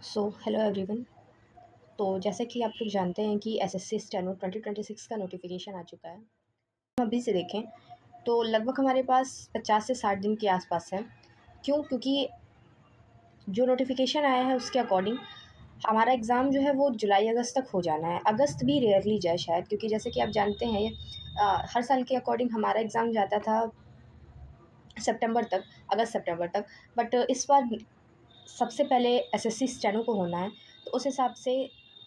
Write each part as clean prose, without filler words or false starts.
Hello everyone. तो जैसे कि आप लोग जानते हैं कि एसएससी स्टेनो 2026 का नोटिफिकेशन आ चुका है। हम अभी से देखें तो लगभग हमारे पास 50 से 60 दिन के आसपास है। क्योंकि जो नोटिफिकेशन आया है उसके अकॉर्डिंग हमारा एग्ज़ाम जो है वो जुलाई अगस्त तक हो जाना है। अगस्त भी रेयरली जाए शायद, क्योंकि जैसे कि आप जानते हैं हर साल के अकॉर्डिंग हमारा एग्ज़ाम जाता था सितंबर तक, अगस्त सितंबर तक। बट इस बार सबसे पहले एसएससी स्टेनो को होना है, तो उस हिसाब से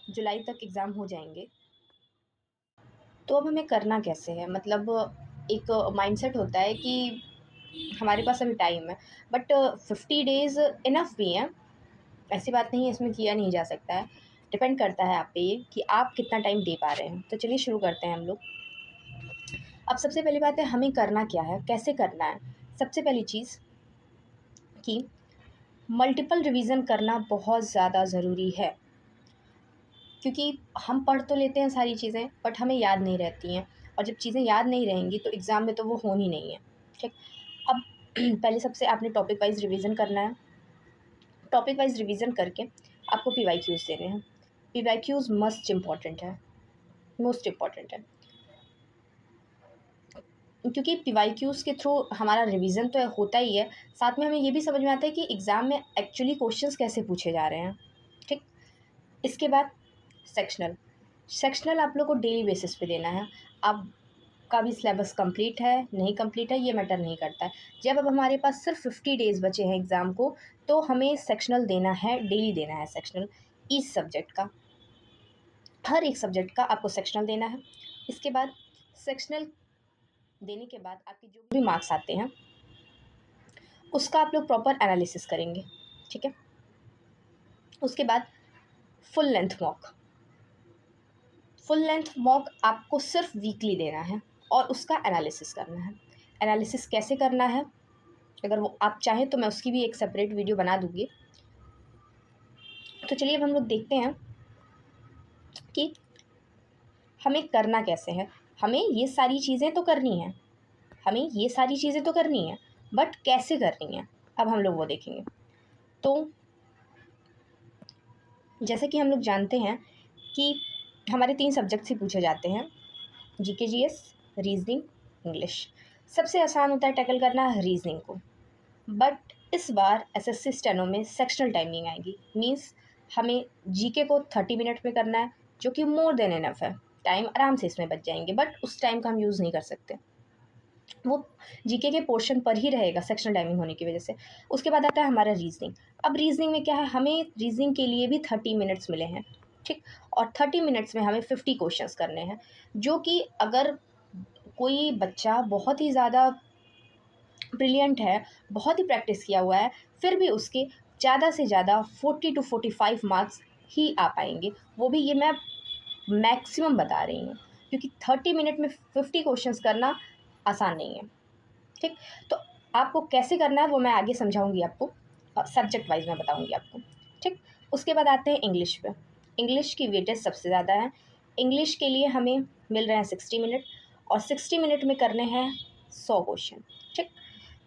जुलाई तक एग्ज़ाम हो जाएंगे। तो अब हमें करना कैसे है, मतलब एक माइंडसेट होता है कि हमारे पास अभी टाइम है, बट 50 डेज़ इनफ भी हैं। ऐसी बात नहीं है, इसमें किया नहीं जा सकता है। डिपेंड करता है आप पे ये कि आप कितना टाइम दे पा रहे हैं। तो चलिए शुरू करते हैं हम लोग। अब सबसे पहली बात है, हमें करना क्या है, कैसे करना है। सबसे पहली चीज़ कि मल्टीपल रिवीजन करना बहुत ज़्यादा ज़रूरी है, क्योंकि हम पढ़ तो लेते हैं सारी चीज़ें बट हमें याद नहीं रहती हैं, और जब चीज़ें याद नहीं रहेंगी तो एग्ज़ाम में तो वो होनी नहीं है। ठीक। अब पहले सबसे आपने टॉपिक वाइज रिवीजन करना है। टॉपिक वाइज रिवीजन करके आपको पीवाईक्यूज़ देने हैं। पीवाईक्यूज़ मस्ट इम्पॉर्टेंट है, मोस्ट इम्पॉर्टेंट है, क्योंकि पीवाईक्यूज़ के थ्रू हमारा रिवीजन तो होता ही है, साथ में हमें ये भी समझ में आता है कि एग्ज़ाम में एक्चुअली क्वेश्चंस कैसे पूछे जा रहे हैं। ठीक। इसके बाद सेक्शनल। सेक्शनल आप लोग को डेली बेसिस पे देना है। आपका भी सिलेबस कंप्लीट है नहीं कंप्लीट है ये मैटर नहीं करता है। जब अब हमारे पास सिर्फ 50 डेज़ बचे हैं एग्ज़ाम को, तो हमें सेक्शनल देना है, डेली देना है सेक्शनल। ईच सब्जेक्ट का, हर एक सब्जेक्ट का आपको सेक्शनल देना है। इसके बाद सेक्शनल देने के बाद आपके जो भी मार्क्स आते हैं उसका आप लोग प्रॉपर एनालिसिस करेंगे। ठीक है। उसके बाद full length mock. Full length mock आपको सिर्फ वीकली देना है और उसका एनालिसिस करना है। एनालिसिस कैसे करना है, अगर वो आप चाहें तो मैं उसकी भी एक सेपरेट वीडियो बना दूँगी। तो चलिए अब हम लोग देखते हैं कि हमें करना कैसे है। हमें ये सारी चीज़ें तो करनी है, हमें ये सारी चीज़ें तो करनी है, बट कैसे करनी है अब हम लोग वो देखेंगे। तो जैसे कि हम लोग जानते हैं कि हमारे 3 सब्जेक्ट्स ही पूछे जाते हैं, जीके जीएस, रीजनिंग, इंग्लिश। सबसे आसान होता है टैकल करना रीजनिंग को, बट इस बार एसएससी स्टेनो में सेक्शनल टाइमिंग आएगी। मींस हमें जीके को 30 मिनट में करना है, जो कि मोर देन इनफ है। टाइम आराम से इसमें बच जाएंगे, बट उस टाइम का हम यूज़ नहीं कर सकते, वो जीके के पोर्शन पर ही रहेगा सेक्शनल टाइमिंग होने की वजह से। उसके बाद आता है हमारा रीजनिंग। अब रीजनिंग में क्या है, हमें रीजनिंग के लिए भी 30 मिनट्स मिले हैं। ठीक। और 30 मिनट्स में हमें 50 क्वेश्चंस करने हैं, जो कि अगर कोई बच्चा बहुत ही ज़्यादा ब्रिलियंट है, बहुत ही प्रैक्टिस किया हुआ है, फिर भी उसके ज़्यादा से ज़्यादा 40 to 45 मार्क्स ही आ पाएंगे। वो भी ये मैं मैक्सिमम बता रही हूँ, क्योंकि 30 मिनट में 50 क्वेश्चंस करना आसान नहीं है। ठीक। तो आपको कैसे करना है वो मैं आगे समझाऊंगी आपको, सब्जेक्ट वाइज मैं बताऊंगी आपको। ठीक। उसके बाद आते हैं इंग्लिश पे। इंग्लिश की वेटेज सबसे ज़्यादा है। इंग्लिश के लिए हमें मिल रहे हैं 60 मिनट, और 60 मिनट में करने हैं 100 क्वेश्चन। ठीक।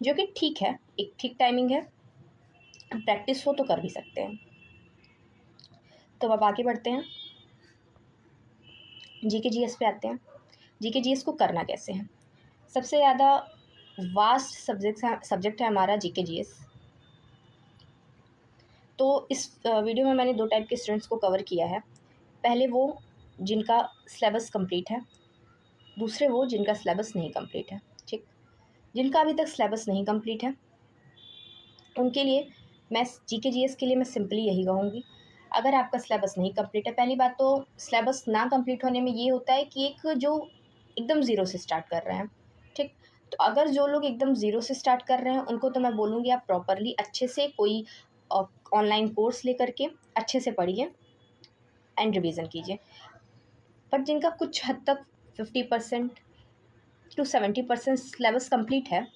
जो कि ठीक है, एक ठीक टाइमिंग है, प्रैक्टिस हो तो कर भी सकते हैं। तो अब आगे बढ़ते हैं, जीके जीएस पे आते हैं। जीके जीएस को करना कैसे है। सबसे ज़्यादा वास्ट सब्जेक्ट है हमारा जीके जीएस। तो इस वीडियो में मैंने 2 टाइप के स्टूडेंट्स को कवर किया है। पहले वो जिनका सिलेबस कंप्लीट है, दूसरे वो जिनका सिलेबस नहीं कंप्लीट है। ठीक। जिनका अभी तक सिलेबस नहीं कंप्लीट है उनके लिए मैं जीके जीएस के लिए मैं सिंपली यही कहूँगी, अगर आपका सिलेबस नहीं कंप्लीट है, पहली बात तो सिलेबस ना कंप्लीट होने में ये होता है कि एक जो एकदम ज़ीरो से स्टार्ट कर रहे हैं। ठीक। तो अगर जो लोग एकदम ज़ीरो से स्टार्ट कर रहे हैं उनको तो मैं बोलूँगी आप प्रॉपरली अच्छे से कोई ऑनलाइन कोर्स लेकर के अच्छे से पढ़िए एंड रिवीजन कीजिए। बट जिनका कुछ हद तक 50% to 70% सिलेबस कंप्लीट है,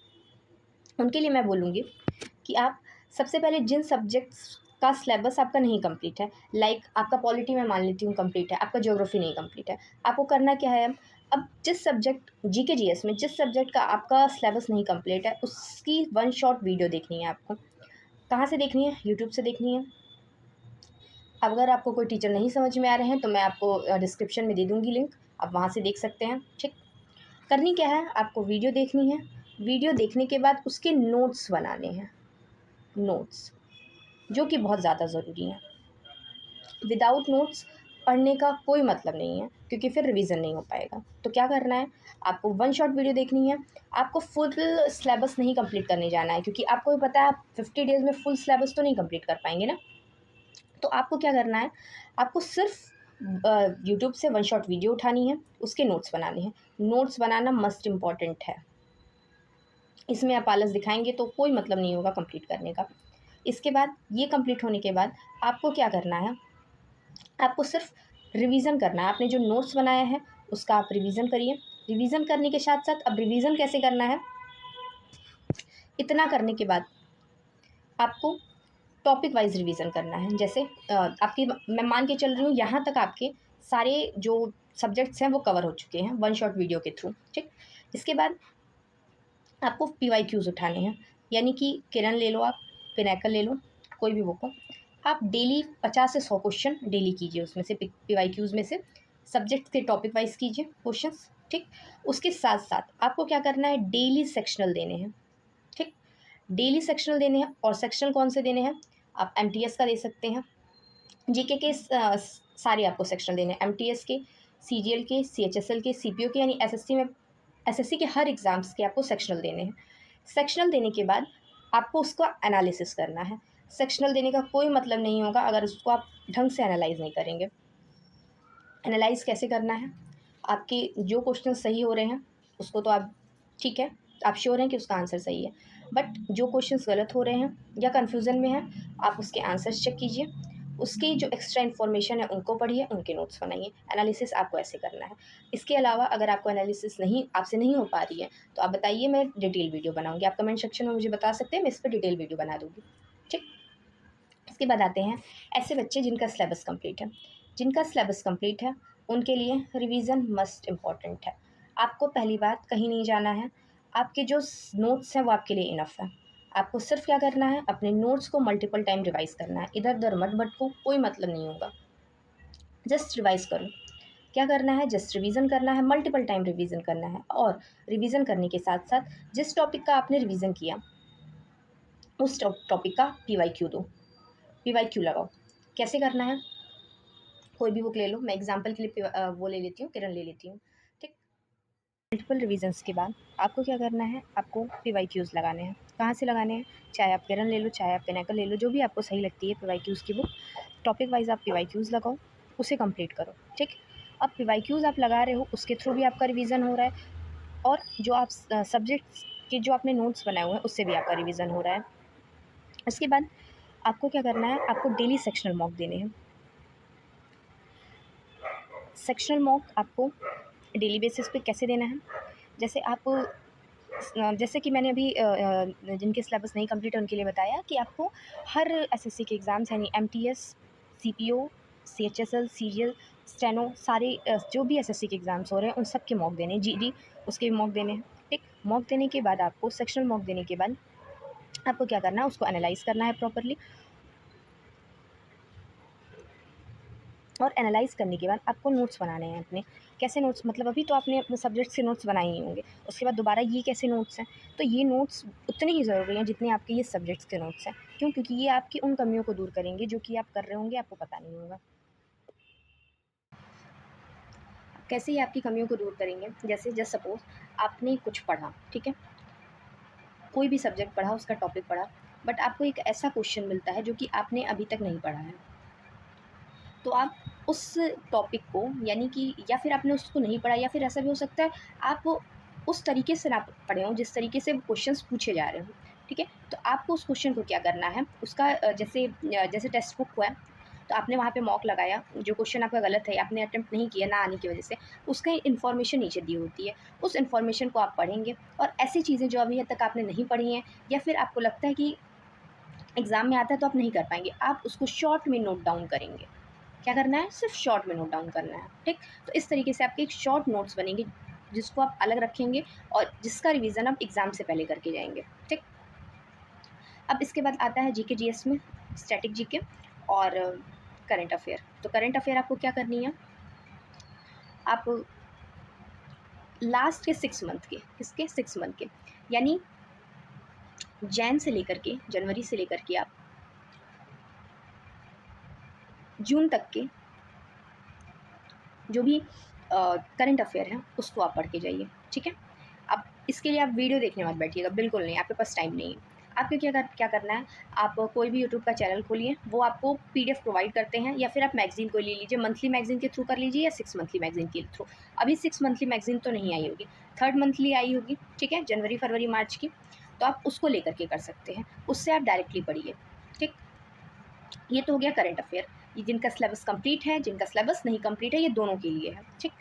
उनके लिए मैं बोलूँगी कि आप सबसे पहले जिन सब्जेक्ट्स का सिलेबस आपका नहीं कंप्लीट है, लाइक आपका पॉलिटी मैं मान लेती हूँ कंप्लीट है, आपका ज्योग्राफी नहीं कंप्लीट है, आपको करना क्या है। अब जिस सब्जेक्ट जीके जीएस में जिस सब्जेक्ट का आपका सिलेबस नहीं कंप्लीट है उसकी 1 शॉट वीडियो देखनी है आपको। कहाँ से देखनी है, यूट्यूब से देखनी है। अगर आपको कोई टीचर नहीं समझ में आ रहे हैं तो मैं आपको डिस्क्रिप्शन में दे दूँगी लिंक, आप वहाँ से देख सकते हैं। ठीक, करनी क्या है, आपको वीडियो देखनी है, वीडियो देखने के बाद उसके नोट्स बनाने हैं, नोट्स जो कि बहुत ज़्यादा ज़रूरी हैं। विदाउट नोट्स पढ़ने का कोई मतलब नहीं है, क्योंकि फिर रिवीजन नहीं हो पाएगा। तो क्या करना है, आपको वन शॉट वीडियो देखनी है, आपको फुल सिलेबस नहीं कंप्लीट करने जाना है, क्योंकि आपको भी पता है आप 50 डेज़ में फुल सिलेबस तो नहीं कंप्लीट कर पाएंगे ना। तो आपको क्या करना है, आपको सिर्फ यूट्यूब से वन शॉट वीडियो उठानी है, उसके नोट्स बनाने हैं। नोट्स बनाना मस्ट इम्पॉर्टेंट है, इसमें आप आलस दिखाएंगे तो कोई मतलब नहीं होगा कंप्लीट करने का। इसके बाद ये कंप्लीट होने के बाद आपको क्या करना है, आपको सिर्फ रिवीजन करना है। आपने जो नोट्स बनाया है उसका आप रिवीजन करिए। रिवीजन करने के साथ साथ अब रिवीजन कैसे करना है, इतना करने के बाद आपको टॉपिक वाइज रिवीजन करना है। जैसे आपकी, मैं मान के चल रही हूँ यहाँ तक आपके सारे जो सब्जेक्ट्स हैं वो कवर हो चुके हैं वन शॉट वीडियो के थ्रू। ठीक, इसके बाद आपको PYQs उठाने हैं, यानी कि किरण ले लो, आप पिनैकल ले लो, कोई भी बुक हो, आप डेली 50 से 100 क्वेश्चन डेली कीजिए, उसमें से PYQs में से सब्जेक्ट के टॉपिक वाइज कीजिए क्वेश्चंस। ठीक, उसके साथ साथ आपको क्या करना है, डेली सेक्शनल देने हैं। ठीक, डेली सेक्शनल देने हैं, और सेक्शनल कौन से देने हैं, आप MTS का दे सकते हैं, जीके के सारे आपको सेक्शनल देने हैं, MTS के, CGL के, CHSL के, CPO के, यानी SSC के हर एग्ज़ाम्स के आपको सेक्शनल देने हैं। सेक्शनल देने के बाद आपको उसका एनालिसिस करना है। सेक्शनल देने का कोई मतलब नहीं होगा अगर उसको आप ढंग से एनालाइज नहीं करेंगे। एनालाइज कैसे करना है, आपके जो क्वेश्चन सही हो रहे हैं उसको तो आप, ठीक है, आप श्योर हैं कि उसका आंसर सही है, बट जो क्वेश्चंस गलत हो रहे हैं या कन्फ्यूज़न में हैं, आप उसके आंसर्स चेक कीजिए, उसकी जो एक्स्ट्रा इन्फॉर्मेशन है उनको पढ़िए, उनके नोट्स बनाइए। एनालिसिस आपको ऐसे करना है। इसके अलावा अगर आपको एनालिसिस नहीं, आपसे नहीं हो पा रही है, तो आप बताइए, मैं डिटेल वीडियो बनाऊंगी। आप कमेंट सेक्शन में मुझे बता सकते हैं, मैं इस पर डिटेल वीडियो बना दूँगी। ठीक, इसके बाद आते हैं ऐसे बच्चे जिनका सिलेबस कंप्लीट है। जिनका सिलेबस कंप्लीट है उनके लिए रिवीजन मस्ट इम्पॉर्टेंट है। आपको पहली बात कहीं नहीं जाना है, आपके जो नोट्स हैं वो आपके लिए इनफ है। आपको सिर्फ क्या करना है, अपने नोट्स को मल्टीपल टाइम रिवाइज करना है। इधर उधर मत भटको, कोई मतलब नहीं होगा, जस्ट रिवाइज करो। क्या करना है, जस्ट रिवीजन करना है, मल्टीपल टाइम रिवीजन करना है। और रिवीजन करने के साथ साथ जिस टॉपिक का आपने रिवीजन किया उस टॉपिक का PYQ दो, PYQ लगाओ। कैसे करना है, कोई भी बुक ले लो, मैं एग्जांपल के लिए वो ले लेती हूँ, किरण ले लेती हूँ। ठीक, मल्टीपल रिवीजन्स के बाद आपको क्या करना है, आपको PYQs लगाने हैं। कहाँ से लगाने हैं, चाहे आप किरण ले लो, चाहे आप पिनैकल ले लो, जो भी आपको सही लगती है PYQs की बुक, टॉपिक वाइज आप PYQs लगाओ, उसे कंप्लीट करो। ठीक, अब PYQs आप लगा रहे हो, उसके थ्रू भी आपका रिवीजन हो रहा है, और जो आप सब्जेक्ट्स के जो आपने नोट्स बनाए हुए हैं उससे भी आपका रिवीजन हो रहा है। इसके बाद आपको क्या करना है, आपको डेली सेक्शनल मॉक देने हैं। सेक्शनल मॉक आपको डेली बेसिस पे कैसे देना है, जैसे आप, जैसे कि मैंने अभी जिनके सिलेबस नहीं कंप्लीट है उनके लिए बताया कि आपको हर SSC के एग्ज़ाम्स यानी MTS, CPO, CHSL, CGL, steno, सारे जो भी SSC के एग्ज़ाम्स हो रहे हैं उन सब के मॉक देने हैं, GD उसके भी मॉक देने हैं। ठीक, मॉक देने के बाद आपको, सेक्शनल मॉक देने के बाद आपको क्या करना है, उसको एनालाइज़ करना है प्रॉपरली, और एनालाइज़ करने के बाद आपको नोट्स बनाने हैं अपने। कैसे नोट्स, मतलब अभी तो आपने अपने सब्जेक्ट्स के नोट्स बनाए ही होंगे, उसके बाद दोबारा ये कैसे नोट्स हैं, तो ये नोट्स उतने ही ज़रूरी हैं जितने आपके ये सब्जेक्ट्स के नोट्स हैं। क्यों, क्योंकि ये आपकी उन कमियों को दूर करेंगे जो कि आप कर रहे होंगे, आपको पता नहीं होगा। कैसे ये आपकी कमियों को दूर करेंगे, जैसे जस्ट सपोज आपने कुछ पढ़ा, ठीक है, कोई भी सब्जेक्ट पढ़ा, उसका टॉपिक पढ़ा, बट आपको एक ऐसा क्वेश्चन मिलता है जो कि आपने अभी तक नहीं पढ़ा है, तो आप उस टॉपिक को, यानी कि या फिर आपने उसको नहीं पढ़ा, या फिर ऐसा भी हो सकता है आप उस तरीके से ना पढ़े हों जिस तरीके से क्वेश्चंस पूछे जा रहे हो। ठीक है, तो आपको उस क्वेश्चन को क्या करना है, उसका जैसे टेक्स्ट बुक हुआ है, तो आपने वहाँ पे मॉक लगाया, जो क्वेश्चन आपका गलत है, आपने अटेम्प्ट नहीं किया ना आने की वजह से, उसका इन्फॉर्मेशन नीचे दी होती है, उस इन्फॉर्मेशन को आप पढ़ेंगे, और ऐसी चीज़ें जो अभी तक आपने नहीं पढ़ी हैं, या फिर आपको लगता है कि एग्ज़ाम में आता है तो आप नहीं कर पाएंगे, आप उसको शॉर्ट में नोट डाउन करेंगे। क्या करना है, सिर्फ शॉर्ट में नोट डाउन करना है। ठीक, तो इस तरीके से आपके एक शॉर्ट नोट्स बनेंगे जिसको आप अलग रखेंगे, और जिसका रिवीजन आप एग्ज़ाम से पहले करके जाएंगे। ठीक, अब इसके बाद आता है GK GS में स्टैटिक GK, और करंट अफेयर। तो करंट अफेयर आपको क्या करनी है, आप लास्ट के 6 मंथ के, किसके 6 मंथ के, यानी जनवरी से लेकर के आप जून तक के जो भी करंट अफेयर है उसको आप पढ़ के जाइए, ठीक है। अब इसके लिए आप वीडियो देखने मत बैठिएगा, बिल्कुल नहीं, आपके पास टाइम नहीं है। आपको क्या करना है, आप कोई भी यूट्यूब का चैनल खोलिए, वो आपको पीडीएफ प्रोवाइड करते हैं, या फिर आप मैगजीन को ले लीजिए, मंथली मैगजीन के थ्रू कर लीजिए या 6 मंथली मैगजीन के थ्रू। अभी 6 मंथली मैगजीन तो नहीं आई होगी, 3rd मंथली आई होगी, ठीक है, जनवरी फरवरी मार्च की, तो आप उसको लेकर के कर सकते हैं, उससे आप डायरेक्टली पढ़िए, ठीक। ये तो हो गया करंट अफेयर, ये जिनका सिलेबस कंप्लीट है, जिनका सिलेबस नहीं कंप्लीट है, ये दोनों के लिए है, ठीक।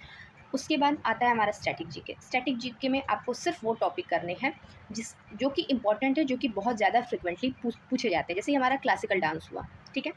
उसके बाद आता है हमारा स्टैटिक जीके। स्टैटिक जीके में आपको सिर्फ वो टॉपिक करने हैं जो कि इंपॉर्टेंट है, जो कि बहुत ज़्यादा फ्रिक्वेंटली पूछे जाते हैं, जैसे हमारा क्लासिकल डांस हुआ, ठीक है,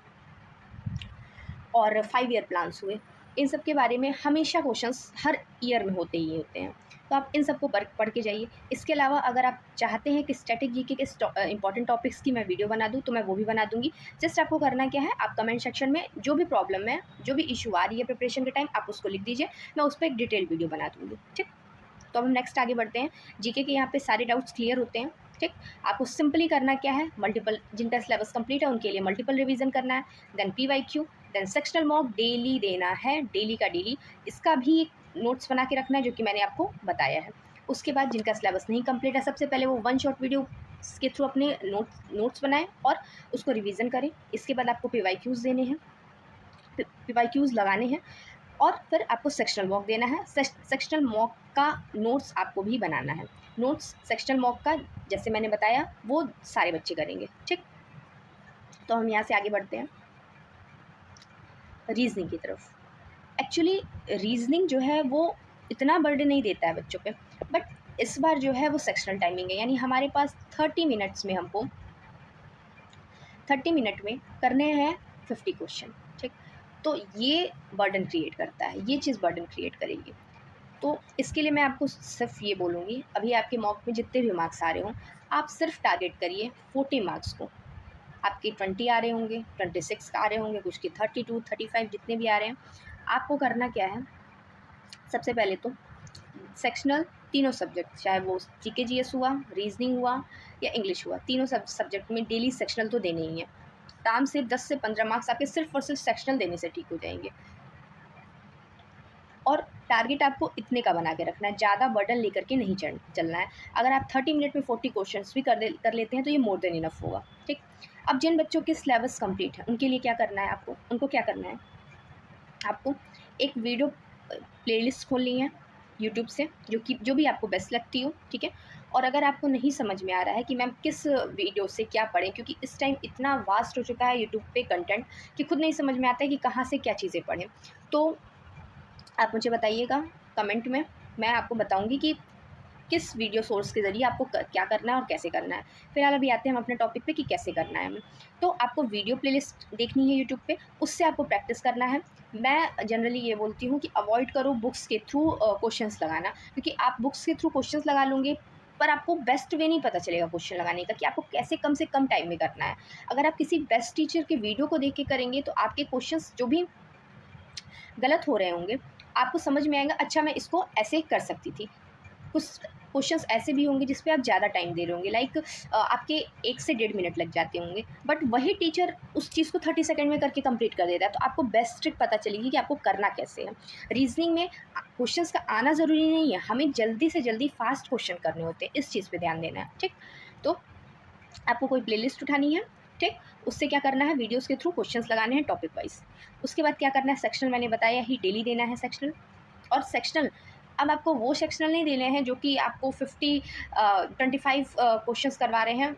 और 5 ईयर प्लान्स हुए। इन सब के बारे में हमेशा क्वेश्चंस हर ईयर में होते ही होते हैं, तो आप इन सबको पढ़ के जाइए। इसके अलावा अगर आप चाहते हैं कि स्टैटिक जीके के इंपॉर्टेंट टॉपिक्स की मैं वीडियो बना दूँ, तो मैं वो भी बना दूँगी। जस्ट आपको करना क्या है, आप कमेंट सेक्शन में जो भी प्रॉब्लम है, जो भी इशू आ रही है प्रिपरेशन के टाइम, आप उसको लिख दीजिए, मैं उस पर एक डिटेल वीडियो बना दूँगी, ठीक। तो अब हम नेक्स्ट आगे बढ़ते हैं। जीके के यहाँ पे सारे डाउट्स क्लियर होते हैं, ठीक। आपको सिंपली करना क्या है, मल्टीपल, जिनका सिलेबस कंप्लीट है उनके लिए मल्टीपल रिवीजन करना है, then PYQ, then sectional mock daily देना है, डेली का डेली, इसका भी एक नोट्स बना के रखना है, जो कि मैंने आपको बताया है। उसके बाद जिनका सिलेबस नहीं कंप्लीट है, सबसे पहले वो 1 शॉर्ट वीडियो के थ्रू अपने नोट्स बनाएं और उसको रिवीजन करें। इसके बाद आपको पीवाईक्यूज़ देने हैं, पीवाईक्यूज़ लगाने हैं, और फिर आपको सेक्शनल मॉक देना है। सेक्शनल मॉक का नोट्स आपको भी बनाना है। नोट्स सेक्शनल मॉक का, जैसे मैंने बताया, वो सारे बच्चे करेंगे, ठीक। तो हम यहाँ से आगे बढ़ते हैं रीजनिंग की तरफ। एक्चुअली रीजनिंग जो है वो इतना बर्डन नहीं देता है बच्चों पे, बट इस बार जो है वो सेक्शनल टाइमिंग है, यानी हमारे पास 30 मिनट्स में हमको 30 मिनट में करने हैं 50 क्वेश्चन, ठीक। तो ये बर्डन क्रिएट करता है, ये चीज़ बर्डन क्रिएट करेगी। तो इसके लिए मैं आपको सिर्फ ये बोलूँगी, अभी आपके मॉक में जितने भी मार्क्स आ रहे हों, आप सिर्फ टारगेट करिए 40 मार्क्स को। आपके 20 आ रहे होंगे, 26 आ रहे होंगे, कुछ के 32, 35, जितने भी आ रहे हैं, आपको करना क्या है, सबसे पहले तो सेक्शनल तीनों सब्जेक्ट, चाहे वो जीके जीएस हुआ, रीजनिंग हुआ या इंग्लिश हुआ, तीनों सब्जेक्ट में डेली सेक्शनल तो देने ही हैं। आराम से 10 से 15 मार्क्स आपके सिर्फ और सिर्फ सेक्शनल देने से ठीक हो जाएंगे। और टारगेट आपको इतने का बना के रखना है, ज़्यादा बर्डन लेकर के नहीं चलना है। अगर आप 30 मिनट में 40 क्वेश्चंस भी कर लेते हैं तो ये मोर देन इनफ होगा, ठीक। अब जिन बच्चों के सिलेबस कंप्लीट है, उनके लिए क्या करना है, उनको क्या करना है, आपको एक वीडियो प्लेलिस्ट खोलनी है यूट्यूब से, जो भी आपको बेस्ट लगती हो, ठीक है। और अगर आपको नहीं समझ में आ रहा है कि मैम किस वीडियो से क्या पढ़ें, क्योंकि इस टाइम इतना वास्ट हो चुका है यूट्यूब पे कंटेंट कि खुद नहीं समझ में आता है कि कहाँ से क्या चीज़ें पढ़ें, तो आप मुझे बताइएगा कमेंट में, मैं आपको बताऊंगी कि किस वीडियो सोर्स के ज़रिए आपको क्या करना है और कैसे करना है। फिलहाल अभी आते हैं हम अपने टॉपिक पे कि कैसे करना है हमें। तो आपको वीडियो प्लेलिस्ट देखनी है यूट्यूब पे, उससे आपको प्रैक्टिस करना है। मैं जनरली ये बोलती हूँ कि अवॉइड करो बुक्स के थ्रू क्वेश्चंस लगाना, क्योंकि आप बुक्स के थ्रू क्वेश्चंस लगा लोगे पर आपको बेस्ट वे नहीं पता चलेगा क्वेश्चन लगाने का, कि आपको कैसे कम से कम टाइम में करना है। अगर आप किसी बेस्ट टीचर के वीडियो को देख के करेंगे तो आपके क्वेश्चंस जो भी गलत हो रहे होंगे, आपको समझ में आएगा, अच्छा मैं इसको ऐसे कर सकती थी। कुछ क्वेश्चंस ऐसे भी होंगे जिस पे आप ज़्यादा टाइम दे रहे होंगे, लाइक आपके 1 से 1.5 मिनट लग जाते होंगे, बट वही टीचर उस चीज़ को 30 सेकंड में करके कंप्लीट कर देता है, तो आपको बेस्ट ट्रिक पता चलेगी कि आपको करना कैसे है। रीजनिंग में क्वेश्चंस का आना ज़रूरी नहीं है, हमें जल्दी से जल्दी फास्ट क्वेश्चन करने होते हैं, इस चीज़ पर ध्यान देना है, ठीक। तो आपको कोई प्लेलिस्ट उठानी है, ठीक, उससे क्या करना है, वीडियोस के थ्रू क्वेश्चंस लगाने हैं टॉपिक वाइज। उसके बाद क्या करना है, सेक्शनल मैंने बताया ही, डेली देना है सेक्शनल। और सेक्शनल, अब आपको वो सेक्शनल नहीं देने हैं जो कि आपको 25 क्वेश्चंस करवा रहे हैं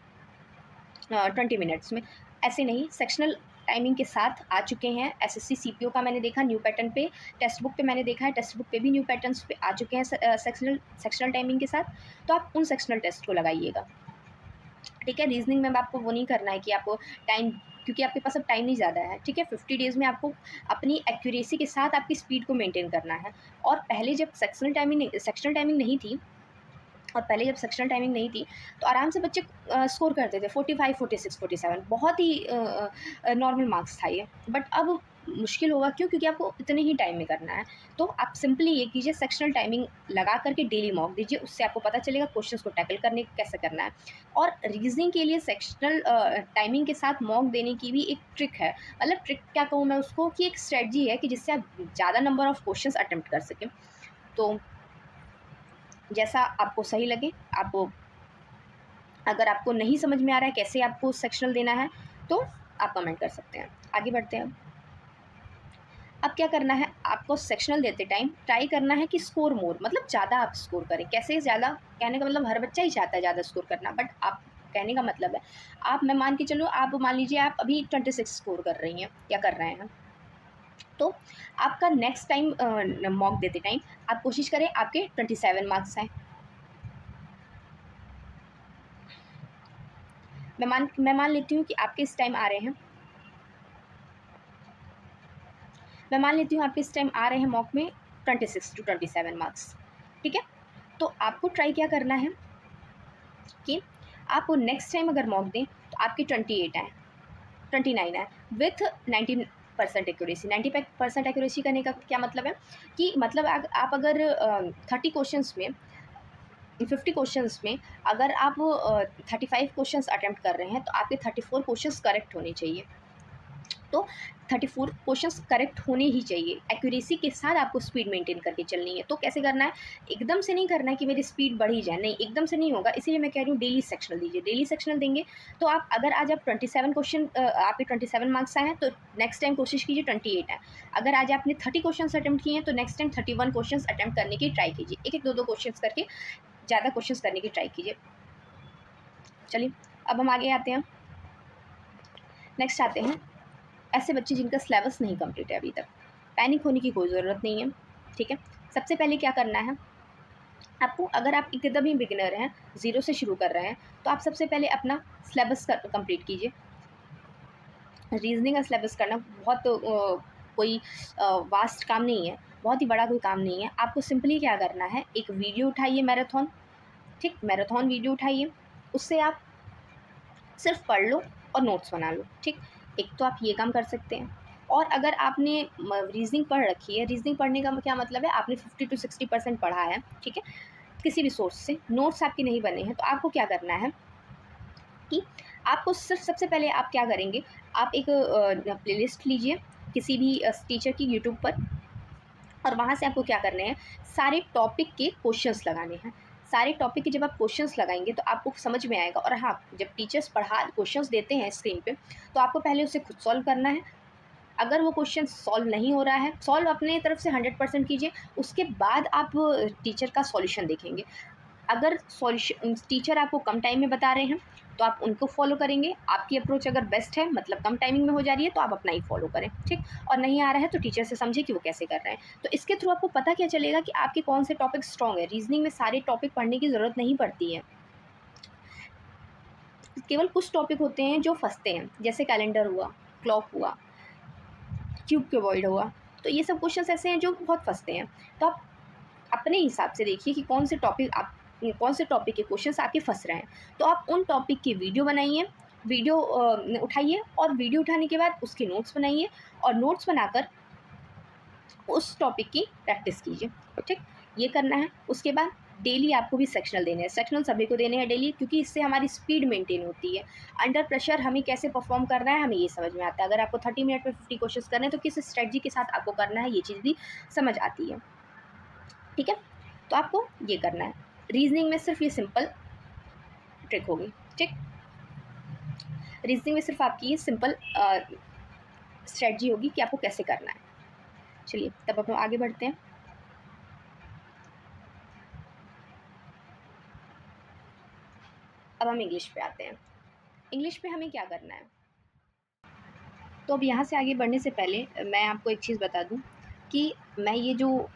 20 मिनट्स में, ऐसे नहीं। सेक्शनल टाइमिंग के साथ आ चुके हैं, एसएससी सीपीओ का मैंने देखा न्यू पैटर्न पे, टेक्स्ट बुक पे मैंने देखा है, टेक्स्ट बुक पे भी न्यू पैटर्न्स पे आ चुके हैं सेक्शनल टाइमिंग के साथ, तो आप उन सेक्शनल टेस्ट को लगाइएगा, ठीक है। रीजनिंग में आपको वो नहीं करना है कि आपको टाइम, क्योंकि आपके पास अब टाइम नहीं ज़्यादा है, ठीक है। 50 डेज़ में आपको अपनी एक्यूरेसी के साथ आपकी स्पीड को मेंटेन करना है। और पहले जब सेक्शनल टाइमिंग नहीं थी, तो आराम से बच्चे स्कोर करते थे 45, 46, 47, बहुत ही नॉर्मल मार्क्स था ये। बट अब मुश्किल होगा। क्यों? क्योंकि आपको इतने ही टाइम में करना है। तो आप सिंपली ये कीजिए, सेक्शनल टाइमिंग लगा करके डेली मॉक दीजिए, उससे आपको पता चलेगा क्वेश्चंस को टैकल करने कैसे करना है। और रीजनिंग के लिए सेक्शनल टाइमिंग के साथ मॉक देने की भी एक ट्रिक है, मतलब ट्रिक क्या कहूँ मैं उसको, कि एक स्ट्रेटजी है कि जिससे आप ज़्यादा नंबर ऑफ क्वेश्चंस अटेम्प्ट कर सकें। तो जैसा आपको सही लगे, आप अगर आपको नहीं समझ में आ रहा है कैसे आपको सेक्शनल देना है तो आप कमेंट कर सकते हैं। आगे बढ़ते हैं। अब क्या करना है, आपको सेक्शनल देते टाइम ट्राई करना है कि स्कोर मोर, मतलब ज़्यादा आप स्कोर करें। कैसे ज़्यादा? कहने का मतलब हर बच्चा ही चाहता है ज़्यादा स्कोर करना, बट आप कहने का मतलब है आप, मैं मान के चलो, आप मान लीजिए आप अभी 26 स्कोर कर रही हैं या कर रहे हैं, तो आपका नेक्स्ट टाइम मॉक देते टाइम आप कोशिश करें आपके 27 मार्क्स आएँ। मैं मान लेती हूँ कि आपके इस टाइम आ रहे हैं, मैं मान लेती हूँ आपके इस टाइम आ रहे हैं मॉक में 26 टू 27 मार्क्स, ठीक है। तो आपको ट्राई क्या करना है कि आप नेक्स्ट टाइम अगर मॉक दें तो आपके 28 आए, 29 आए विथ 90% एक्यूरेसी। 90% एक्यूरेसी करने का क्या मतलब है कि मतलब आप अगर 30 क्वेश्चंस में, 50 क्वेश्चंस में अगर आप 35 क्वेश्चंस अटेम्प्ट कर रहे हैं तो आपके 34 क्वेश्चंस करेक्ट होने चाहिए। तो 34 क्वेश्चंस करेक्ट होने ही चाहिए। एक्यूरेसी के साथ आपको स्पीड मेंटेन करके चलनी है। तो कैसे करना है, एकदम से नहीं करना है कि मेरी स्पीड बढ़ी जाए, नहीं, एकदम से नहीं होगा। इसीलिए मैं कह रही हूँ डेली सेक्शनल दीजिए। डेली सेक्शनल देंगे तो आप अगर आज आप 27 क्वेश्चन, आपके 27 मार्क्स आए हैं तो नेक्स्ट टाइम कोशिश कीजिए 28 है। अगर आज आपने 30 क्वेश्चन अटैम्प्ट किए हैं तो नेक्स्ट टाइम 31 क्वेश्चन अटैम्प्ट करने की ट्राई कीजिए। एक एक दो क्वेश्चन करके ज़्यादा क्वेश्चन करने की ट्राई कीजिए। चलिए अब हम आगे आते हैं। नेक्स्ट आते हैं ऐसे बच्चे जिनका सिलेबस नहीं कंप्लीट है अभी तक। पैनिक होने की कोई ज़रूरत नहीं है, ठीक है। सबसे पहले क्या करना है आपको, अगर आप एकदम ही बिगिनर हैं, ज़ीरो से शुरू कर रहे हैं, तो आप सबसे पहले अपना सिलेबस कंप्लीट कीजिए। रीजनिंग का सिलेबस करना बहुत कोई वास्ट काम नहीं है, बहुत ही बड़ा कोई काम नहीं है। आपको सिंपली क्या करना है, एक वीडियो उठाइए मैराथन, ठीक, मैराथन वीडियो उठाइए, उससे आप सिर्फ पढ़ लो और नोट्स बना लो, ठीक। एक तो आप ये काम कर सकते हैं। और अगर आपने रीजनिंग पढ़ रखी है, रीजनिंग पढ़ने का क्या मतलब है, आपने 50 टू 60% पढ़ा है, ठीक है, किसी भी सोर्स से, नोट्स आपके नहीं बने हैं, तो आपको क्या करना है कि आपको सिर्फ सबसे पहले आप क्या करेंगे, आप एक प्लेलिस्ट लीजिए किसी भी टीचर की यूट्यूब पर, और वहाँ से आपको क्या करने हैं, सारे टॉपिक के क्वेश्चंस लगाने हैं। सारे टॉपिक के जब आप क्वेश्चंस लगाएंगे तो आपको समझ में आएगा। और हाँ, जब टीचर्स पढ़ा क्वेश्चंस देते हैं स्क्रीन पे, तो आपको पहले उसे खुद सॉल्व करना है। अगर वो क्वेश्चन सॉल्व नहीं हो रहा है, सॉल्व अपने तरफ से 100% कीजिए, उसके बाद आप टीचर का सॉल्यूशन देखेंगे। अगर सॉल्यूशन टीचर आपको कम टाइम में बता रहे हैं तो आप उनको फॉलो करेंगे। आपकी अप्रोच अगर बेस्ट है, मतलब कम टाइमिंग में हो जा रही है, तो आप अपना ही फॉलो करें, ठीक। और नहीं आ रहा है तो टीचर से समझे कि वो कैसे कर रहे हैं। तो इसके थ्रू आपको पता क्या चलेगा कि आपके कौन से टॉपिक स्ट्रॉन्ग है। रीजनिंग में सारे टॉपिक पढ़ने की ज़रूरत नहीं पड़ती है, केवल कुछ टॉपिक होते हैं जो फंसते हैं, जैसे कैलेंडर हुआ, क्लॉक हुआ, क्यूब क्यूबॉइड हुआ। तो ये सब क्वेश्चन ऐसे हैं जो बहुत फंसते हैं। तो आप अपने हिसाब से देखिए कि कौन से टॉपिक के क्वेश्चंस आपके फंस रहे हैं। तो आप उन टॉपिक की वीडियो बनाइए, वीडियो उठाइए, और वीडियो उठाने के बाद उसके नोट्स बनाइए, और नोट्स बनाकर उस टॉपिक की प्रैक्टिस कीजिए, ठीक। ये करना है। उसके बाद डेली आपको भी सेक्शनल देने हैं। सेक्शनल सभी को देने हैं डेली, क्योंकि इससे हमारी स्पीड मेंटेन होती है। अंडर प्रेशर हमें कैसे परफॉर्म करना है, हमें ये समझ में आता है। अगर आपको 30 मिनट में 50 क्वेश्चन करने हैं तो किस स्ट्रेटजी के साथ आपको करना है, ये चीज़ भी समझ आती है, ठीक है। तो आपको ये करना है। रीजनिंग में सिर्फ ये सिंपल ट्रिक होगी, ठीक। रीजनिंग में सिर्फ आपकी ये सिंपल स्ट्रेटजी होगी कि आपको कैसे करना है। चलिए तब हम आगे बढ़ते हैं। अब हम इंग्लिश पे आते हैं। इंग्लिश पे हमें क्या करना है, तो अब यहाँ से आगे बढ़ने से पहले मैं आपको एक चीज़ बता दूँ कि मैं ये जो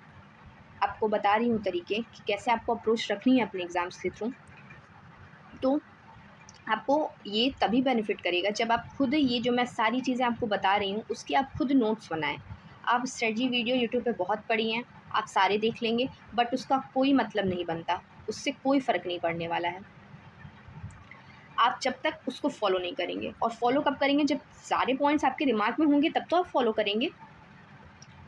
आपको बता रही हूँ तरीके कि कैसे आपको अप्रोच रखनी है अपने एग्ज़ाम्स के थ्रू, तो आपको ये तभी बेनिफिट करेगा जब आप खुद ये जो मैं सारी चीज़ें आपको बता रही हूँ उसके आप खुद नोट्स बनाएं। आप स्ट्रेटजी वीडियो यूट्यूब पे बहुत पढ़ी हैं, आप सारे देख लेंगे, बट उसका कोई मतलब नहीं बनता, उससे कोई फ़र्क नहीं पड़ने वाला है आप जब तक उसको फॉलो नहीं करेंगे। और फॉलो कब करेंगे, जब सारे पॉइंट्स आपके दिमाग में होंगे तब तो आप फॉलो करेंगे।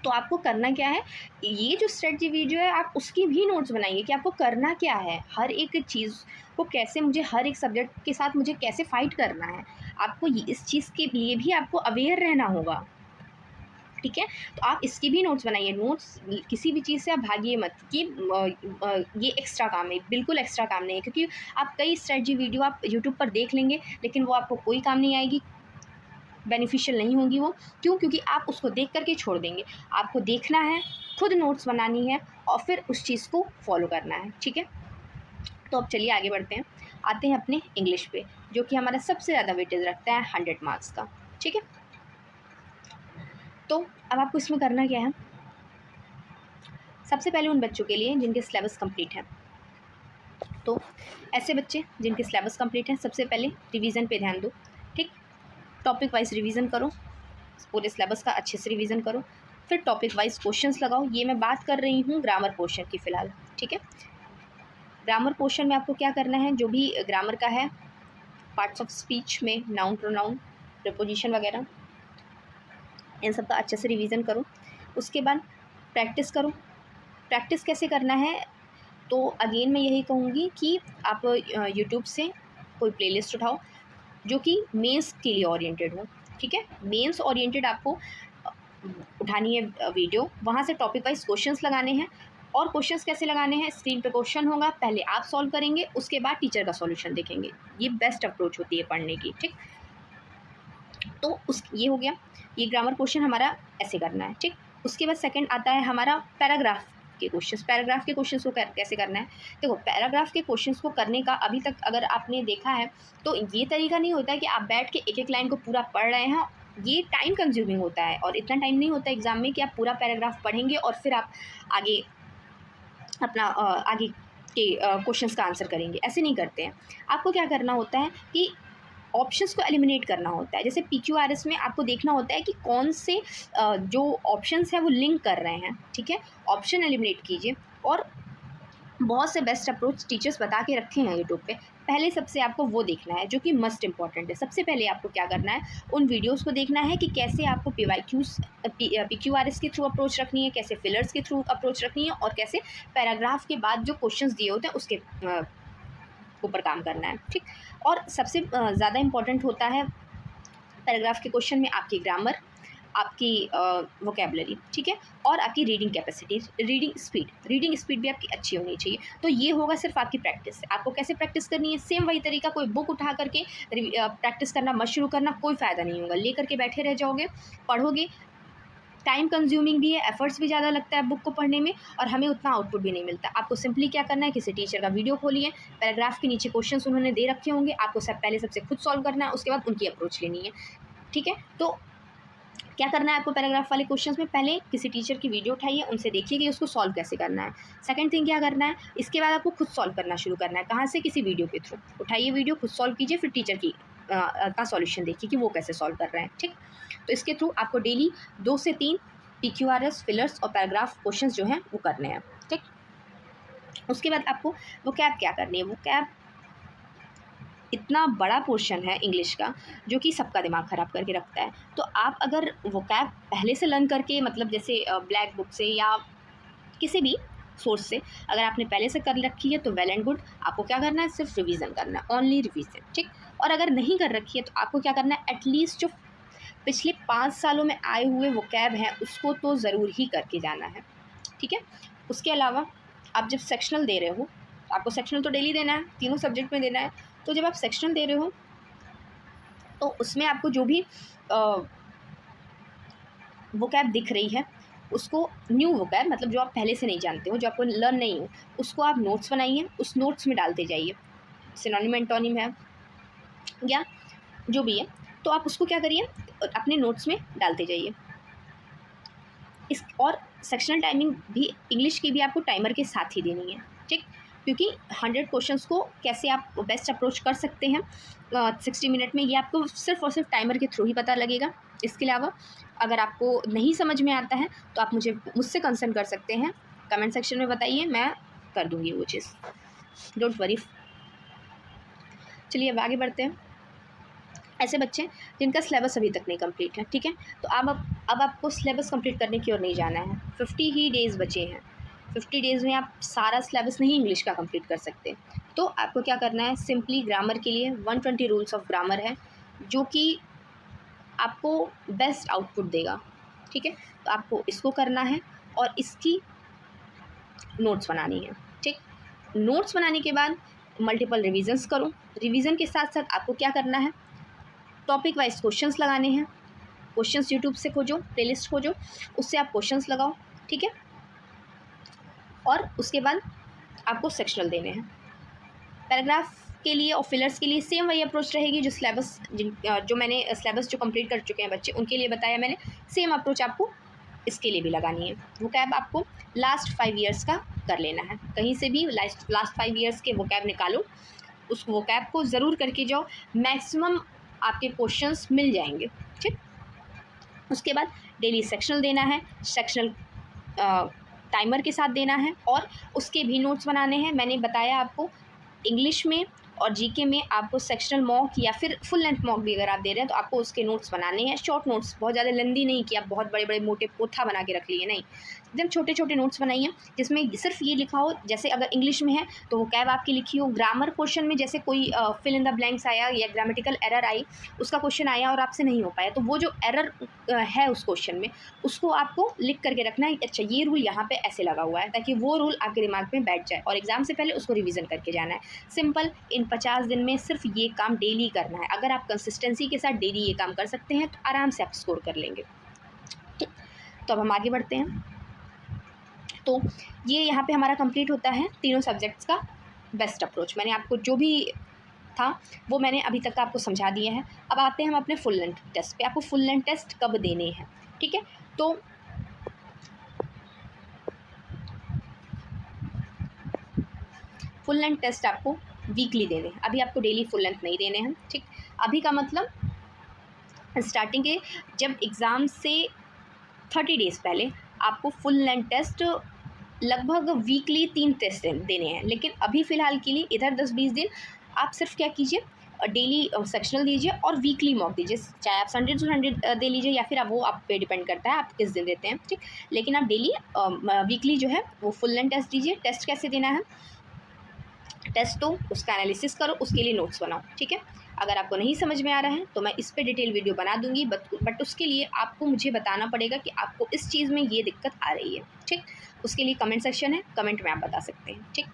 तो आपको करना क्या है, ये जो स्ट्रेटजी वीडियो है आप उसकी भी नोट्स बनाइए कि आपको करना क्या है, हर एक चीज़ को कैसे, मुझे हर एक सब्जेक्ट के साथ मुझे कैसे फ़ाइट करना है। आपको इस चीज़ के लिए भी आपको अवेयर रहना होगा, ठीक है। तो आप इसकी भी नोट्स बनाइए। नोट्स किसी भी चीज़ से आप भागिए मत कि ये एक्स्ट्रा काम है, बिल्कुल एक्स्ट्रा काम नहीं है, क्योंकि आप कई स्ट्रेटजी वीडियो आप यूट्यूब पर देख लेंगे लेकिन वो आपको कोई काम नहीं आएगी, बेनिफिशियल नहीं होगी वो। क्यों? क्योंकि आप उसको देख करके छोड़ देंगे। आपको देखना है, खुद नोट्स बनानी है और फिर उस चीज़ को फॉलो करना है, ठीक है। तो अब चलिए आगे बढ़ते हैं, आते हैं अपने इंग्लिश पे, जो कि हमारा सबसे ज़्यादा वेटेज रखता है 100 मार्क्स का, ठीक है। तो अब आपको इसमें करना क्या है, सबसे पहले उन बच्चों के लिए जिनके सिलेबस कंप्लीट है, तो ऐसे बच्चे जिनके सिलेबस कंप्लीट है सबसे पहले रिवीजन पे ध्यान दो, ठीक। टॉपिक वाइज रिवीजन करो, पूरे सिलेबस का अच्छे से रिवीजन करो, फिर टॉपिक वाइज क्वेश्चंस लगाओ। ये मैं बात कर रही हूँ ग्रामर पोर्शन की फ़िलहाल, ठीक है। ग्रामर पोर्शन में आपको क्या करना है, जो भी ग्रामर का है, पार्ट्स ऑफ स्पीच में नाउन प्रोनाउन प्रीपोजिशन वगैरह, इन सब का अच्छे से रिवीजन करो। उसके बाद प्रैक्टिस करो। प्रैक्टिस कैसे करना है, तो अगेन मैं यही कहूँगी कि आप यूट्यूब से कोई प्लेलिस्ट उठाओ जो कि मेंस के लिए ओरिएंटेड हो, ठीक है। मेंस ओरिएंटेड आपको उठानी है वीडियो, वहाँ से टॉपिक वाइज क्वेश्चंस लगाने हैं। और क्वेश्चंस कैसे लगाने हैं, स्क्रीन पे क्वेश्चन होगा, पहले आप सॉल्व करेंगे, उसके बाद टीचर का सॉल्यूशन देखेंगे। ये बेस्ट अप्रोच होती है पढ़ने की, ठीक। तो ये हो गया, ये ग्रामर क्वेश्चन हमारा ऐसे करना है, ठीक। उसके बाद सेकंड आता है हमारा पैराग्राफ के क्वेश्चंस। पैराग्राफ के क्वेश्चंस को कैसे करना है, देखो पैराग्राफ के क्वेश्चंस को करने का अभी तक अगर आपने देखा है तो ये तरीका नहीं होता है कि आप बैठ के एक एक लाइन को पूरा पढ़ रहे हैं। ये टाइम कंज्यूमिंग होता है और इतना टाइम नहीं होता एग्जाम में कि आप पूरा पैराग्राफ पढ़ेंगे और फिर आप आगे अपना आगे के क्वेश्चंस का आंसर करेंगे, ऐसे नहीं करते हैं। आपको क्या करना होता है कि ऑप्शंस को एलिमिनेट करना होता है। जैसे PQRS में आपको देखना होता है कि कौन से जो ऑप्शंस हैं वो लिंक कर रहे हैं, ठीक है। ऑप्शन एलिमिनेट कीजिए। और बहुत से बेस्ट अप्रोच टीचर्स बता के रखे हैं यूट्यूब पे, पहले सबसे आपको वो देखना है जो कि मस्ट इम्पॉर्टेंट है। सबसे पहले आपको क्या करना है, उन वीडियोस को देखना है कि कैसे आपको PQRS के थ्रू अप्रोच रखनी है, कैसे फिलर्स के थ्रू अप्रोच रखनी है और कैसे पैराग्राफ के बाद जो क्वेश्चंस दिए होते हैं उसके ऊपर काम करना है, ठीक। और सबसे ज़्यादा इम्पॉर्टेंट होता है पैराग्राफ के क्वेश्चन में आपकी ग्रामर, आपकी वोकेबलरी, ठीक है, और आपकी रीडिंग कैपेसिटी, रीडिंग स्पीड भी आपकी अच्छी होनी चाहिए। तो ये होगा सिर्फ आपकी प्रैक्टिस से। आपको कैसे प्रैक्टिस करनी है, सेम वही तरीका, कोई बुक उठा करके प्रैक्टिस करना मत शुरू करना, कोई फ़ायदा नहीं होगा। लेकर के बैठे रह जाओगे, पढ़ोगे, टाइम कंज्यूमिंग भी है, एफर्ट्स भी ज़्यादा लगता है बुक को पढ़ने में और हमें उतना आउटपुट भी नहीं मिलता। आपको सिंपली क्या करना है, किसी टीचर का वीडियो खोलिए, पैराग्राफ के नीचे क्वेश्चंस उन्होंने दे रखे होंगे, आपको पहले सबसे खुद सॉल्व करना है, उसके बाद उनकी अप्रोच लेनी है, ठीक है। तो क्या करना है आपको, पैराग्राफ वाले क्वेश्चंस में पहले किसी टीचर की वीडियो उठाइए, उनसे देखिए कि उसको सॉल्व कैसे करना है। सेकंड थिंग क्या करना है, इसके बाद आपको खुद सॉल्व करना शुरू करना है। कहाँ से, किसी वीडियो के थ्रू उठाइए वीडियो, खुद सॉल्व कीजिए, फिर टीचर की का सॉल्यूशन देखिए कि वो कैसे सॉल्व कर रहे हैं, ठीक। तो इसके थ्रू आपको डेली 2 से 3 PQRS, फिलर्स और पैराग्राफ क्वेश्चंस जो हैं वो करने हैं, ठीक। उसके बाद आपको वोकैब क्या करनी है, वोकैब इतना बड़ा पोर्शन है इंग्लिश का जो कि सबका दिमाग ख़राब करके रखता है। तो आप अगर वोकैब पहले से लर्न करके, मतलब जैसे ब्लैक बुक से या किसी भी सोर्स से अगर आपने पहले से कर रखी है तो वेल एंड गुड। आपको क्या करना है, सिर्फ रिवीजन करना है, ओनली रिवीजन, ठीक। और अगर नहीं कर रखी है तो आपको क्या करना है, एटलीस्ट जो पिछले 5 सालों में आए हुए वोकैब हैं उसको तो ज़रूर ही करके जाना है, ठीक है। उसके अलावा आप जब सेक्शनल दे रहे हो, आपको सेक्शनल तो डेली देना है, तीनों सब्जेक्ट में देना है। तो जब आप सेक्शनल दे रहे हो तो उसमें आपको जो भी वोकैब दिख रही है उसको, न्यू वोकैब मतलब जो आप पहले से नहीं जानते हो, जो आपको लर्न नहीं हो, उसको आप नोट्स बनाइए, उस नोट्स में डालते जाइए। सिनोनिम एंटोनिम है या जो भी है, तो आप उसको क्या करिए, अपने नोट्स में डालते जाइए। इस और सेक्शनल टाइमिंग भी इंग्लिश की भी आपको टाइमर के साथ ही देनी है, ठीक। क्योंकि 100 क्वेश्चंस को कैसे आप बेस्ट अप्रोच कर सकते हैं 60 मिनट में, ये आपको सिर्फ और सिर्फ टाइमर के थ्रू ही पता लगेगा। इसके अलावा अगर आपको नहीं समझ में आता है तो आप मुझसे कंसर्न कर सकते हैं, कमेंट सेक्शन में बताइए, मैं कर दूँगी वो चीज़, डोंट वरी। चलिए अब आगे बढ़ते हैं। ऐसे बच्चे जिनका सिलेबस अभी तक नहीं कंप्लीट है, ठीक है। तो अब आपको सिलेबस कंप्लीट करने की ओर नहीं जाना है, 50 ही डेज़ बचे हैं। 50 डेज़ में आप सारा सिलेबस नहीं इंग्लिश का कंप्लीट कर सकते। तो आपको क्या करना है, सिंपली ग्रामर के लिए 120 रूल्स ऑफ ग्रामर है, जो कि आपको बेस्ट आउटपुट देगा, ठीक है। तो आपको इसको करना है और इसकी नोट्स बनानी है, ठीक। नोट्स बनाने के बाद मल्टीपल रिविजन्स करो। रिवीजन के साथ साथ आपको क्या करना है, टॉपिक वाइज क्वेश्चंस लगाने हैं। क्वेश्चंस यूट्यूब से खोजो, प्लेलिस्ट खोजो, उससे आप क्वेश्चंस लगाओ, ठीक है। और उसके बाद आपको सेक्शनल देने हैं। पैराग्राफ के लिए और फिलर्स के लिए सेम वही अप्रोच रहेगी जो सिलेबस जो मैंने सिलेबस जो कंप्लीट कर चुके हैं बच्चे उनके लिए बताया मैंने, सेम अप्रोच आपको इसके लिए भी लगानी है। वोकैब आपको लास्ट 5 ईयर्स का कर लेना है, कहीं से भी लास्ट 5 ईयर्स के वोकैब निकालो, उस वोकैब को ज़रूर करके जाओ, मैक्सिमम आपके क्वेश्चंस मिल जाएंगे, ठीक। उसके बाद डेली सेक्शनल देना है, सेक्शनल टाइमर के साथ देना है और उसके भी नोट्स बनाने हैं। मैंने बताया आपको इंग्लिश में और जीके में आपको सेक्शनल मॉक या फिर फुल लेंथ मॉक भी अगर आप दे रहे हैं तो आपको उसके नोट्स बनाने हैं, शॉर्ट नोट्स, बहुत ज़्यादा लंबी नहीं कि आप बहुत बड़े बड़े मोटे पोथा बना के रख लिए, नहीं, एकदम छोटे छोटे नोट्स बनाइए जिसमें सिर्फ ये लिखा हो, जैसे अगर इंग्लिश में है तो वो कैब आपकी लिखी हो, ग्रामर क्वेश्चन में जैसे कोई फिल इन द ब्लैंक्स आया या ग्रामेटिकल एरर आई, उसका क्वेश्चन आया और आपसे नहीं हो पाया, तो वो जो एरर है उस क्वेश्चन में उसको आपको लिख करके रखना है, अच्छा ये रूल यहाँ पे ऐसे लगा हुआ है, ताकि वो रूल आपके दिमाग में बैठ जाए और एग्जाम से पहले उसको रिवीजन करके जाना है। सिंपल, इन 50 दिन में सिर्फ ये काम डेली करना है। अगर आप कंसिस्टेंसी के साथ डेली ये काम कर सकते हैं तो आराम से आप स्कोर कर लेंगे, ठीक। तो अब हम आगे बढ़ते हैं। तो ये यहाँ पे हमारा कंप्लीट होता है तीनों सब्जेक्ट्स का बेस्ट अप्रोच। मैंने आपको जो भी था वो मैंने अभी तक आपको समझा दिया है। अब आते हैं हम अपने फुल लेंथ टेस्ट पे। आपको फुल लेंथ टेस्ट कब देने हैं, ठीक है। तो फुल लेंथ टेस्ट आपको वीकली देने हैं, अभी आपको डेली फुल लेंथ नहीं देने हैं, ठीक। अभी का मतलब स्टार्टिंग के जब एग्ज़ाम से 30 डेज़ पहले आपको फुल लेंथ टेस्ट लगभग वीकली 3 टेस्ट देने हैं, लेकिन अभी फ़िलहाल के लिए इधर 10-20 दिन आप सिर्फ क्या कीजिए, डेली सेक्शनल दीजिए और वीकली मॉक दीजिए, चाहे आप संडे टू संडे दे लीजिए या फिर आप वो आप पे डिपेंड करता है आप किस दिन देते हैं, ठीक। लेकिन आप डेली वीकली जो है वो फुल लेंथ टेस्ट दीजिए। टेस्ट कैसे देना है, टेस्ट दो, उसका एनालिसिस करो, उसके लिए नोट्स बनाओ, ठीक है। अगर आपको नहीं समझ में आ रहा है तो मैं इस पे डिटेल वीडियो बना दूंगी, बट उसके लिए आपको मुझे बताना पड़ेगा कि आपको इस चीज़ में ये दिक्कत आ रही है, ठीक। उसके लिए कमेंट सेक्शन है, कमेंट में आप बता सकते हैं, ठीक।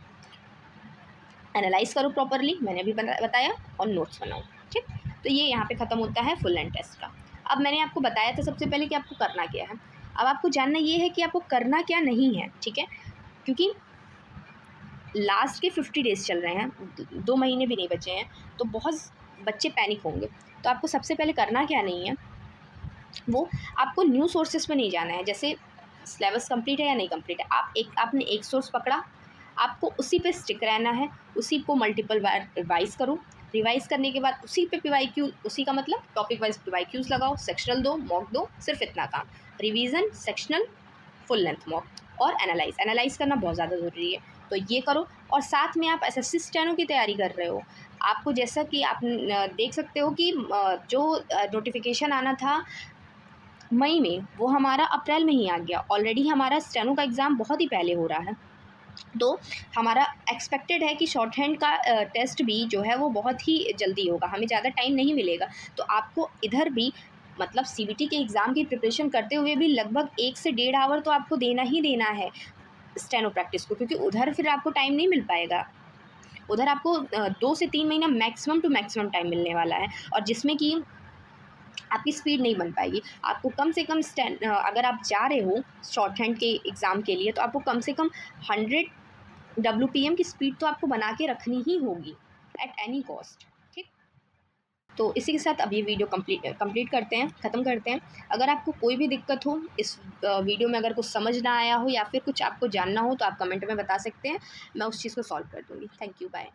एनालाइज करो प्रॉपरली, मैंने भी बताया, और नोट्स बनाओ, ठीक। तो ये यहाँ पे ख़त्म होता है फुल लेंथ टेस्ट का। अब मैंने आपको बताया था सबसे पहले कि आपको करना क्या है, अब आपको जानना ये है कि आपको करना क्या नहीं है, ठीक है। क्योंकि लास्ट के 50 डेज़ चल रहे हैं, 2 महीने भी नहीं बचे हैं, तो बहुत बच्चे पैनिक होंगे। तो आपको सबसे पहले करना क्या नहीं है, वो आपको न्यू सोर्सेस पे नहीं जाना है, जैसे सिलेबस कंप्लीट है या नहीं कंप्लीट है, आपने एक सोर्स पकड़ा, आपको उसी पे स्टिक रहना है, उसी को मल्टीपल बार रिवाइज़ करो। रिवाइज़ करने के बाद उसी पे PYQ, उसी का मतलब टॉपिक वाइज PYQs लगाओ, सेक्शनल दो, मॉक दो, सिर्फ इतना काम। Revision, sectional, full length mock और एनालाइज़ करना बहुत ज़्यादा ज़रूरी है, तो ये करो। और साथ में आप SSC स्टेनो की तैयारी कर रहे हो, आपको जैसा कि आप देख सकते हो कि जो नोटिफिकेशन आना था मई में, वो हमारा अप्रैल में ही आ गया। ऑलरेडी हमारा स्टेनो का एग्ज़ाम बहुत ही पहले हो रहा है, तो हमारा एक्सपेक्टेड है कि शॉर्ट हैंड का टेस्ट भी जो है वो बहुत ही जल्दी होगा, हमें ज़्यादा टाइम नहीं मिलेगा। तो आपको इधर भी मतलब CBT के एग्ज़ाम की प्रिपरेशन करते हुए भी लगभग 1 से 1.5 आवर तो आपको देना ही देना है स्टेनो प्रैक्टिस को, क्योंकि उधर फिर आपको टाइम नहीं मिल पाएगा। उधर आपको 2 से 3 महीना मैक्सिमम टू मैक्सिमम टाइम मिलने वाला है, और जिसमें कि आपकी स्पीड नहीं बन पाएगी। आपको कम से कम अगर आप जा रहे हो शॉर्ट हैंड के एग्ज़ाम के लिए, तो आपको कम से कम 100 WPM की स्पीड तो आपको बना के रखनी ही होगी एट एनी कॉस्ट, ठीक। तो इसी के साथ अब ये वीडियो कंप्लीट करते हैं, ख़त्म करते हैं। अगर आपको कोई भी दिक्कत हो इस वीडियो में, अगर कुछ समझ ना आया हो या फिर कुछ आपको जानना हो तो आप कमेंट में बता सकते हैं, मैं उस चीज़ को सॉल्व कर दूँगी। Thank you, bye.